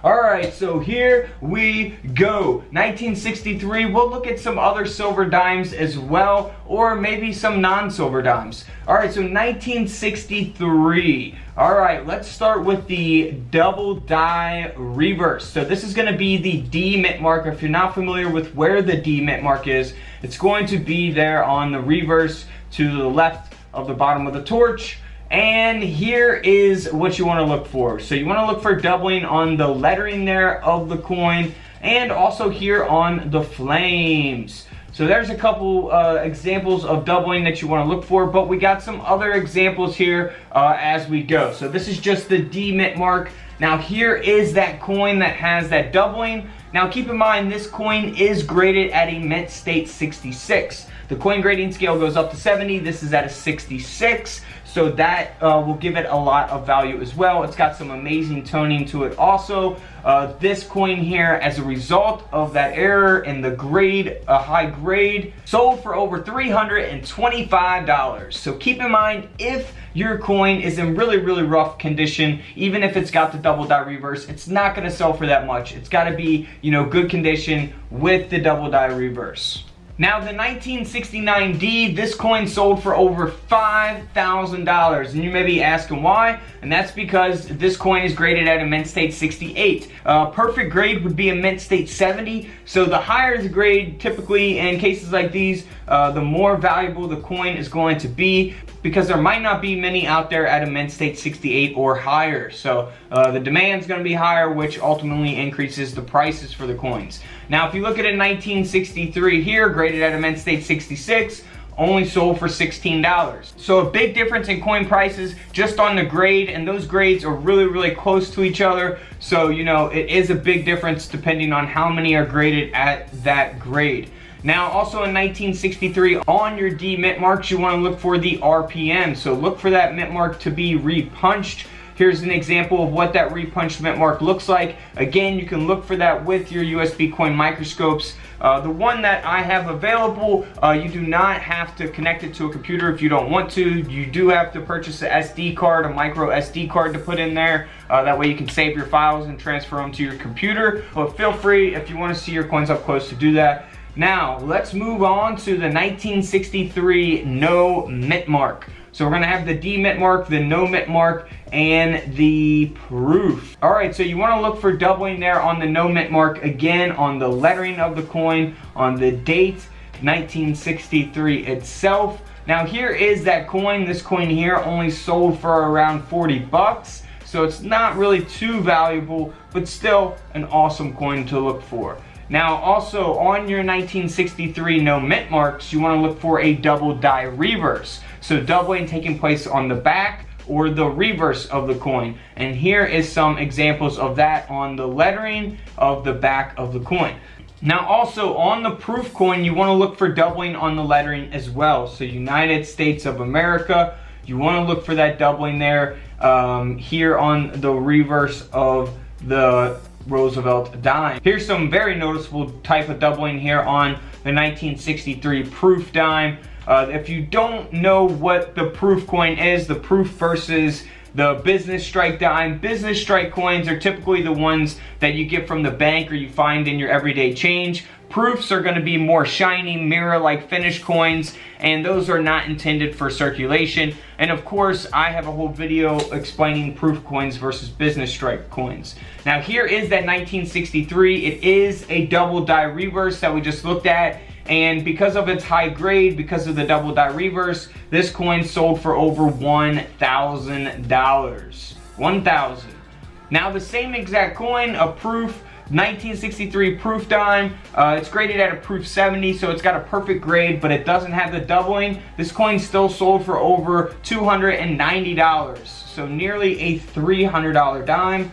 Alright, so here we go. 1963, we'll look at some other silver dimes as well, or maybe some non-silver dimes. Alright, so 1963. Alright, let's start with the double die reverse. So this is going to be the D mint mark. If you're not familiar with where the D mint mark is, it's going to be there on the reverse to the left of the bottom of the torch. And here is what you want to look for. So you want to look for doubling on the lettering there of the coin, and also here on the flames. So there's a couple examples of doubling that you want to look for, but we got some other examples here as we go. So this is just the D mint mark. Now here is that coin that has that doubling. Now keep in mind, this coin is graded at a mint state 66. The coin grading scale goes up to 70. This is at a 66. So that will give it a lot of value as well. It's got some amazing toning to it also. This coin here, as a result of that error in the grade, a high grade, sold for over $325. So keep in mind, if your coin is in really rough condition, even if it's got the double die reverse, it's not going to sell for that much. It's got to be, good condition with the double die reverse. Now the 1969D, this coin sold for over $5,000, and you may be asking why, and that's because this coin is graded at a mint state 68. Perfect grade would be a mint state 70, so the higher the grade, typically in cases like these, the more valuable the coin is going to be, because there might not be many out there at a mint state 68 or higher. So the demand is going to be higher, which ultimately increases the prices for the coins. Now if you look at a 1963 here, graded at a mint state 66, only sold for $16. So a big difference in coin prices just on the grade, and those grades are really close to each other. So it is a big difference depending on how many are graded at that grade. Now also in 1963, on your D mint marks, you want to look for the RPM. So look for that mint mark to be repunched. Here's an example of what that repunched mint mark looks like. Again, you can look for that with your USB coin microscopes. The one that I have available, you do not have to connect it to a computer if you don't want to. You do have to purchase an SD card, a micro SD card to put in there. That way you can save your files and transfer them to your computer. But feel free, if you want to see your coins up close, to do that. Now, let's move on to the 1963 no mint mark. So we're going to have the D mint mark, the no mint mark, and the proof. Alright, so you want to look for doubling there on the no mint mark, again on the lettering of the coin, on the date 1963 itself. Now here is that coin. This coin here only sold for around 40 bucks. So it's not really too valuable, but still an awesome coin to look for. Now also on your 1963 no mint marks, you want to look for a double die reverse. So doubling taking place on the back or the reverse of the coin. And here is some examples of that on the lettering of the back of the coin. Now also on the proof coin, you want to look for doubling on the lettering as well. So United States of America, you want to look for that doubling there. Here on the reverse of the Roosevelt dime. Here's some very noticeable type of doubling here on the 1963 proof dime. If you don't know what the proof coin is, the proof versus the business strike dime. Business strike coins are typically the ones that you get from the bank or you find in your everyday change. Proofs are going to be more shiny, mirror-like finish coins, and those are not intended for circulation. And of course, I have a whole video explaining proof coins versus business strike coins. Now here is that 1963. It is a double die reverse that we just looked at. And because of its high grade, because of the double die reverse, this coin sold for over $1,000. $1,000. Now the same exact coin, a proof 1963 proof dime. It's graded at a proof 70, so it's got a perfect grade, but it doesn't have the doubling. This coin still sold for over $290, so nearly a $300 dime.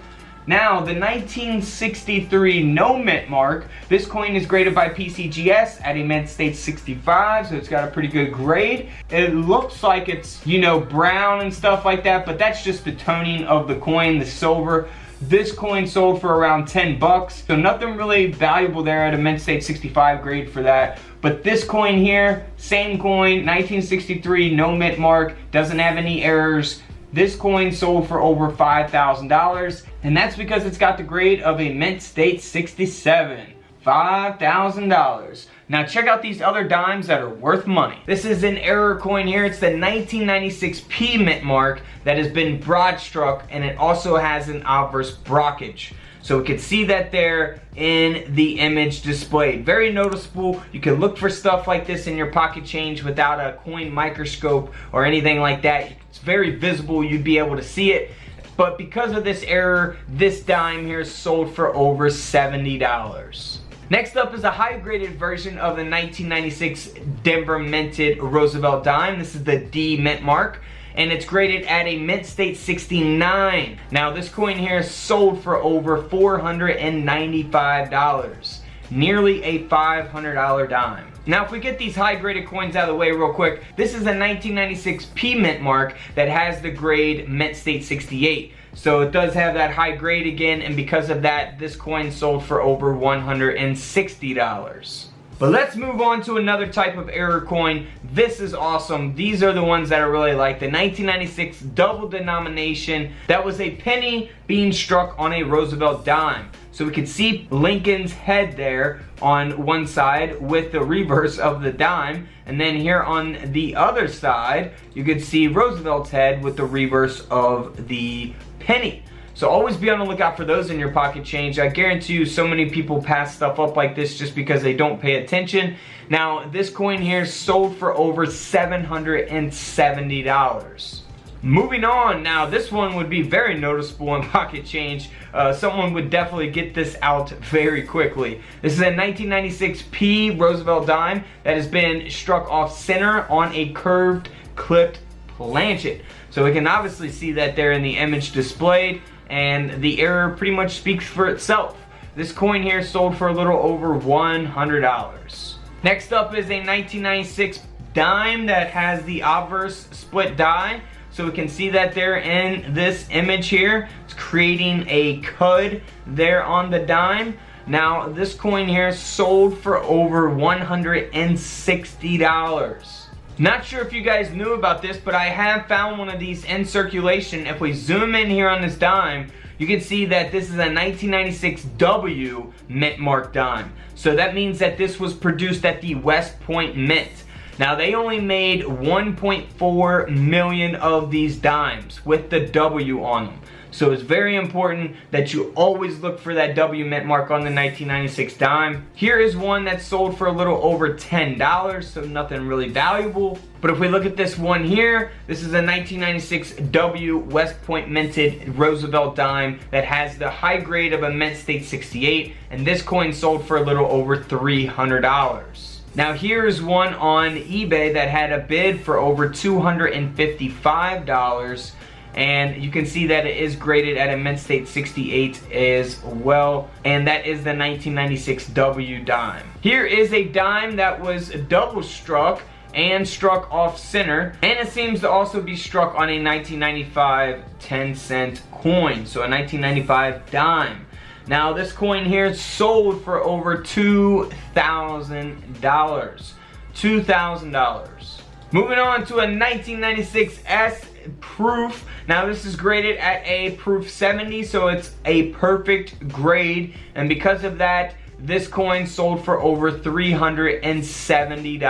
Now, the 1963 no mint mark, this coin is graded by PCGS at a mint state 65, so it's got a pretty good grade. It looks like it's, brown and stuff like that, but that's just the toning of the coin, the silver. This coin sold for around 10 bucks, so nothing really valuable there at a mint state 65 grade for that. But this coin here, same coin, 1963, no mint mark, doesn't have any errors, This coin sold for over $5,000, and that's because it's got the grade of a mint state 67. $5,000. Now check out these other dimes that are worth money. This is an error coin here. It's the 1996 P mint mark that has been broad struck, and it also has an obverse brockage. So we can see that there in the image displayed. Very noticeable. You can look for stuff like this in your pocket change without a coin microscope or anything like that. It's very visible. You'd be able to see it. But because of this error, this dime here is sold for over $70. Next up is a high graded version of the 1996 Denver minted Roosevelt dime. This is the D mint mark, and it's graded at a mint state 69. Now this coin here is sold for over $495. Nearly a $500 dime. Now if we get these high graded coins out of the way real quick, this is a 1996 P mint mark that has the grade mint state 68. So it does have that high grade again, and because of that, this coin sold for over $160. But let's move on to another type of error coin. This is awesome. These are the ones that I really like. The 1996 double denomination. That was a penny being struck on a Roosevelt dime. So we can see Lincoln's head there on one side with the reverse of the dime. And then here on the other side, you can see Roosevelt's head with the reverse of the penny. So always be on the lookout for those in your pocket change. I guarantee you so many people pass stuff up like this just because they don't pay attention. Now this coin here sold for over $770. Moving on, now this one would be very noticeable in pocket change. Someone would definitely get this out very quickly. This is a 1996 P Roosevelt dime that has been struck off center on a curved clipped planchet. So we can obviously see that there in the image displayed, and the error pretty much speaks for itself. This coin here sold for a little over $100. Next up is a 1996 dime that has the obverse split die. So we can see that there in this image here. It's creating a cud there on the dime. Now this coin here sold for over $160. Not sure if you guys knew about this, but I have found one of these in circulation. If we zoom in here on this dime, you can see that this is a 1996 W mint mark dime. So that means that this was produced at the West Point Mint. Now they only made 1.4 million of these dimes with the W on them. So it's very important that you always look for that W mint mark on the 1996 dime. Here is one that sold for a little over $10, so nothing really valuable. But if we look at this one here, this is a 1996 W West Point minted Roosevelt dime that has the high grade of a mint state 68, and this coin sold for a little over $300. Now here's one on eBay that had a bid for over $255, and you can see that it is graded at a mint state 68 as well, and that is the 1996 W dime. Here is a dime that was double struck and struck off center, and it seems to also be struck on a 1995 10-cent coin, so a 1995 dime. Now this coin here sold for over $2,000. $2,000. Moving on to a 1996 S proof. Now this is graded at a proof 70, so it's a perfect grade, and because of that, this coin sold for over $370.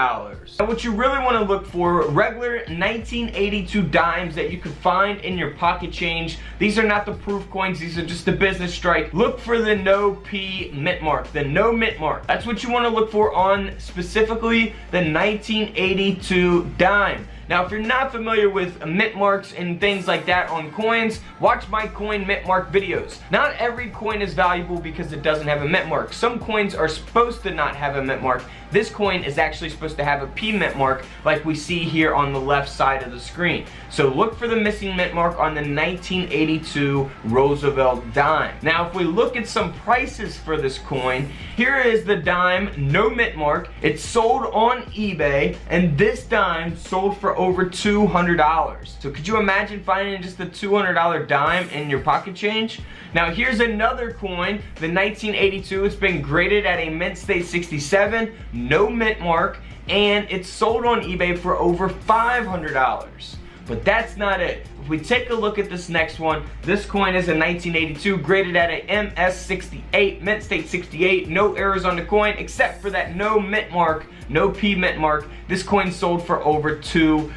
Now what you really want to look for, regular 1982 dimes that you can find in your pocket change. These are not the proof coins, these are just the business strike. Look for the no P mint mark, the no mint mark. That's what you want to look for on specifically the 1982 dime. Now if you're not familiar with mint marks and things like that on coins, watch my coin mint mark videos. Not every coin is valuable because it doesn't have a mint mark. Some coins are supposed to not have a mint mark. This coin is actually supposed to have a P mint mark like we see here on the left side of the screen. So look for the missing mint mark on the 1982 Roosevelt dime. Now if we look at some prices for this coin, here is the dime, no mint mark. It's sold on eBay, and this dime sold for over $200. So could you imagine finding just a $200 dime in your pocket change? Now here's another coin, the 1982. It's been graded at a mint state 67, no mint mark, and it's sold on eBay for over $500. But that's not it. If we take a look at this next one, this coin is a 1982, graded at a MS68, mint state 68, no errors on the coin except for that no mint mark, no P mint mark. This coin sold for over $2,000.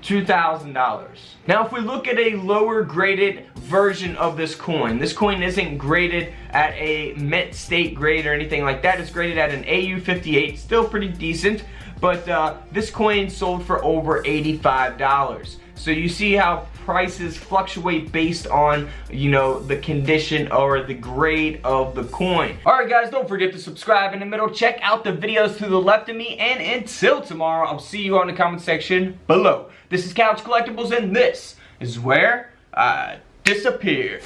$2,000. Now if we look at a lower graded version of this coin isn't graded at a mint state grade or anything like that. It's graded at an AU58, still pretty decent, but this coin sold for over $85. So you see how prices fluctuate based on, you know, the condition or the grade of the coin. Alright guys, don't forget to subscribe in the middle. Check out the videos to the left of me, and until tomorrow, I'll see you on the comment section below. This is Couch Collectibles, and this is where I disappear.